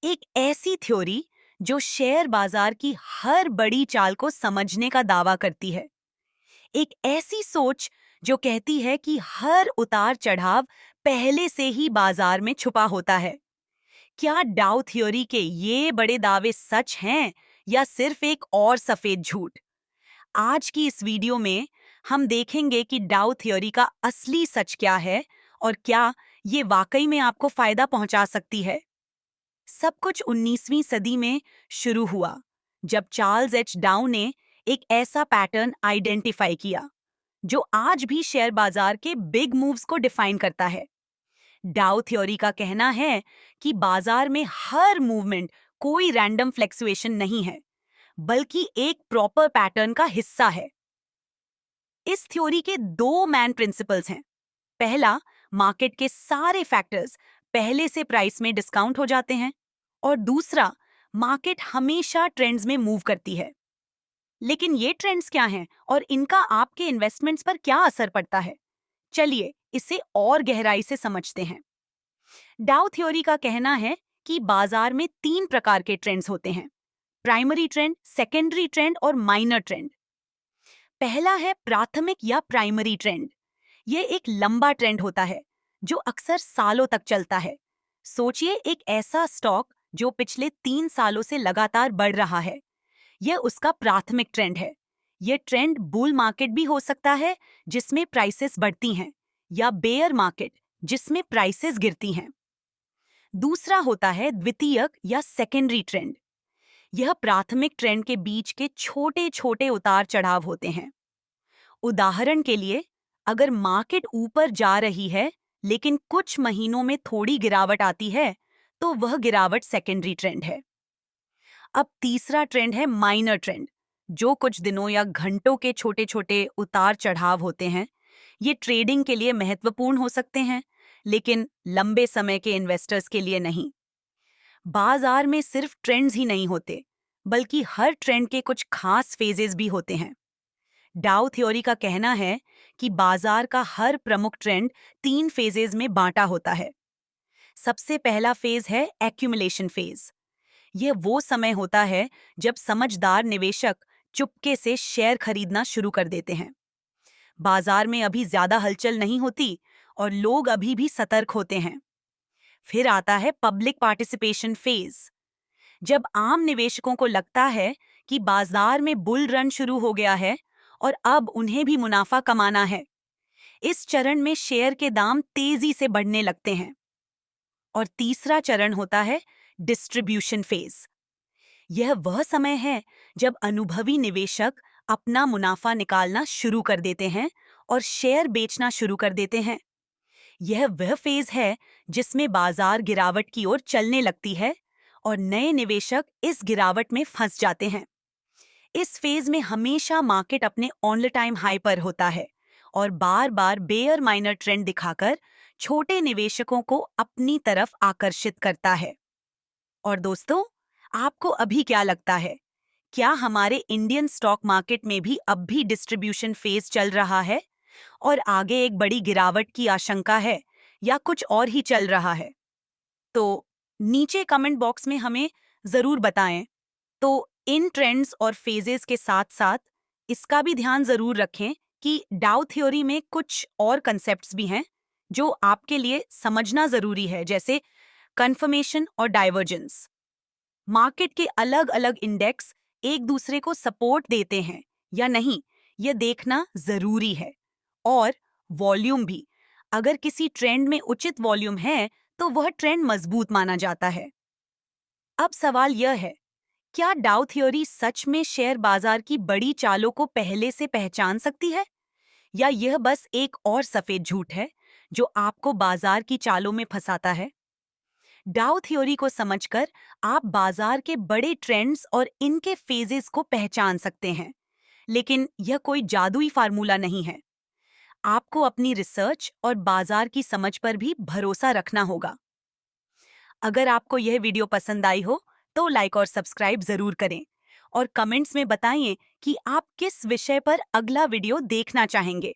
एक ऐसी थ्योरी जो शेयर बाजार की हर बड़ी चाल को समझने का दावा करती है। एक ऐसी सोच जो कहती है कि हर उतार चढ़ाव पहले से ही बाजार में छुपा होता है। क्या डाउ थ्योरी के ये बड़े दावे सच हैं या सिर्फ एक और सफेद झूठ? आज की इस वीडियो में हम देखेंगे कि डाउ थ्योरी का असली सच क्या है और क्या ये वाकई में आपको फायदा पहुंचा सकती है। सब कुछ 19वीं सदी में शुरू हुआ जब चार्ल्स एच डाउ ने एक ऐसा पैटर्न आइडेंटिफाई किया जो आज भी शेयर बाजार के बिग मूव्स को डिफाइन करता है। डाउ थ्योरी का कहना है कि बाजार में हर मूवमेंट कोई रैंडम फ्लक्चुएशन नहीं है, बल्कि एक प्रॉपर पैटर्न का हिस्सा है। इस थ्योरी के दो मैन प्रिंसिपल्स हैं। पहला, मार्केट के सारे फैक्टर्स पहले से प्राइस में डिस्काउंट हो जाते हैं, और दूसरा, मार्केट हमेशा ट्रेंड्स में मूव करती है। लेकिन ये ट्रेंड्स क्या हैं और इनका आपके इन्वेस्टमेंट्स पर क्या असर पड़ता है? चलिए इसे और गहराई से समझते हैं। डाउ थ्योरी का कहना है कि बाजार में तीन प्रकार के ट्रेंड्स होते हैं: प्राइमरी ट्रेंड, सेकेंडरी ट्रेंड और माइनर ट्रेंड। पहला है प्राथमिक या प्राइमरी ट्रेंड। ये एक लंबा ट्रेंड होता है जो अक्सर सालों तक चलता है। सोचिए, एक ऐसा स्टॉक जो पिछले 3 सालों से लगातार बढ़ रहा है। यह उसका प्राथमिक ट्रेंड है। यह ट्रेंड बुल मार्केट भी हो सकता है जिसमें प्राइसेस बढ़ती हैं, या बेयर मार्केट जिसमें प्राइसेस गिरती हैं। दूसरा होता है द्वितीयक या सेकेंडरी ट्रेंड। यह प्राथमिक ट्रेंड के बीच के छोटे छोटे उतार चढ़ाव होते हैं। उदाहरण के लिए, अगर मार्केट ऊपर जा रही है लेकिन कुछ महीनों में थोड़ी गिरावट आती है, तो वह गिरावट सेकेंडरी ट्रेंड है। अब तीसरा ट्रेंड है माइनर ट्रेंड, जो कुछ दिनों या घंटों के छोटे छोटे उतार चढ़ाव होते हैं। ये ट्रेडिंग के लिए महत्वपूर्ण हो सकते हैं, लेकिन लंबे समय के इन्वेस्टर्स के लिए नहीं। बाजार में सिर्फ ट्रेंड्स ही नहीं होते, बल्कि हर ट्रेंड के कुछ खास फेजेस भी होते हैं। डाउ थ्योरी का कहना है कि बाजार का हर प्रमुख ट्रेंड 3 फेजेस में बांटा होता है। सबसे पहला फेज है एक्यूमुलेशन फेज। यह वो समय होता है जब समझदार निवेशक चुपके से शेयर खरीदना शुरू कर देते हैं। बाजार में अभी ज्यादा हलचल नहीं होती और लोग अभी भी सतर्क होते हैं। फिर आता है पब्लिक पार्टिसिपेशन फेज। जब आम निवेशकों को लगता है कि बाजार में बुल रन शुरू हो गया है और अब उन्हें भी मुनाफा कमाना है। इस चरण में शेयर के दाम तेजी से बढ़ने लगते हैं। और तीसरा चरण होता है डिस्ट्रीब्यूशन फेज। यह वह समय है जब अनुभवी निवेशक अपना मुनाफा निकालना शुरू कर देते हैं और शेयर बेचना शुरू कर देते हैं। यह वह फेज है जिसमें बाजार गिरावट की ओर चलने लगती है और नए निवेशक इस गिरावट में फंस जाते हैं। इस फेज में हमेशा मार्केट अपने ऑल टाइम हाई पर होता है और बार बार बेयर माइनर ट्रेंड दिखाकर छोटे निवेशकों को अपनी तरफ आकर्षित करता है। और दोस्तों, आपको अभी क्या लगता है? क्या हमारे इंडियन स्टॉक मार्केट में भी अब भी डिस्ट्रीब्यूशन फेज चल रहा है और आगे एक बड़ी गिरावट की आशंका है, या कुछ और ही चल रहा है? तो नीचे कमेंट बॉक्स में हमें जरूर बताएं। तो इन ट्रेंड्स और फेजेस के साथ साथ इसका भी ध्यान जरूर रखें कि डाउ थ्योरी में कुछ और कंसेप्ट्स भी हैं जो आपके लिए समझना जरूरी है, जैसे कंफर्मेशन और डाइवर्जेंस। मार्केट के अलग अलग इंडेक्स एक दूसरे को सपोर्ट देते हैं या नहीं, यह देखना जरूरी है। और वॉल्यूम भी, अगर किसी ट्रेंड में उचित वॉल्यूम है तो वह ट्रेंड मजबूत माना जाता है। अब सवाल यह है, क्या डाउ थ्योरी सच में शेयर बाजार की बड़ी चालों को पहले से पहचान सकती है, या यह बस एक और सफेद झूठ है जो आपको बाजार की चालों में फंसाता है? डाउ थ्योरी को समझकर आप बाजार के बड़े ट्रेंड्स और इनके फेजेस को पहचान सकते हैं, लेकिन यह कोई जादुई फार्मूला नहीं है। आपको अपनी रिसर्च और बाजार की समझ पर भी भरोसा रखना होगा। अगर आपको यह वीडियो पसंद आई हो तो लाइक और सब्सक्राइब जरूर करें और कमेंट्स में बताइए कि आप किस विषय पर अगला वीडियो देखना चाहेंगे।